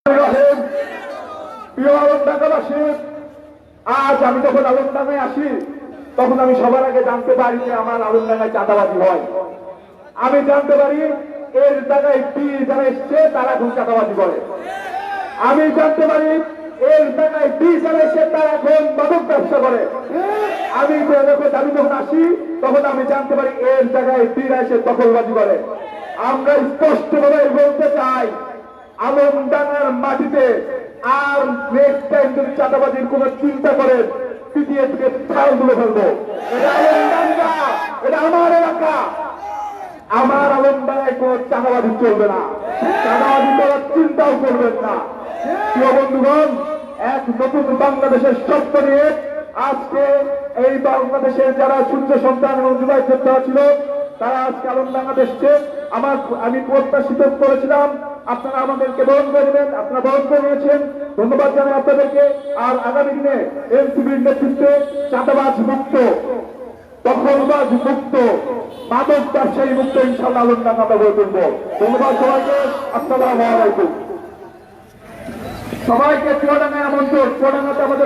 প্রিয় আলমডাঙ্গাবাসী, আজ আমি যখন আলমডাঙ্গায় আসি তখন আমি সবার আগে জানতে পারি যে আমার আলমডাঙ্গায় চাঁদাবাজি হয়। আমি জানতে পারি এর জায়গায় যারা এসছে তারা এখন চাঁদাবাজি করে। আমি জানতে পারি এর জায়গায় যারা এসছে তারা এখন মাদক ব্যবসা করে। আমি যখন আসি তখন আমি জানতে পারি এর জায়গায় এসে দখলবাজি করে। আমরা স্পষ্টভাবে বলতে চাই, আলমডাঙ্গার মাটিতে আর নেক্সট টাইম যদি চাঁদাবাজির কোন চিন্তা করেন পিটিয়ে থেকে ফাল তুলে ফেলবো। এটা আলমডাঙ্গা, এটা আমার এলাকা। আমার আলমডাঙ্গায় কোন চাঁদাবাজি চলবে না, চাঁদাবাজি করার চিন্তাও করবেন না। প্রিয় বন্ধুগণ, এক নতুন বাংলাদেশের স্বপ্ন নিয়ে আজকে এই বাংলাদেশের যারা সূর্য সন্তান এবং যুবাই যোদ্ধা ছিল তারা আজকে আলমডাঙ্গা এসছে। আমি প্রত্যাশিত করেছিলাম আপনারা আমাদেরকে বরণ করে নেবেন, আপনারা বরণ করে নিয়েছেন, ধন্যবাদ জানাই আপনাদেরকে। আর আগামী দিনে এনসিপির নেতৃত্বে চাঁদাবাজ মুক্ত, দখলবাজ মুক্ত, মাদক ব্যবসায়ী মুক্ত ইনশাআল্লাহ আলমডাঙ্গা আমরা গড়ে তুলব। ধন্যবাদ সবাইকে। আসসালামু আলাইকুম। সবাইকে চুয়াডাঙ্গায় আমন্ত্রণ। চুয়াডাঙ্গাতে আমাদের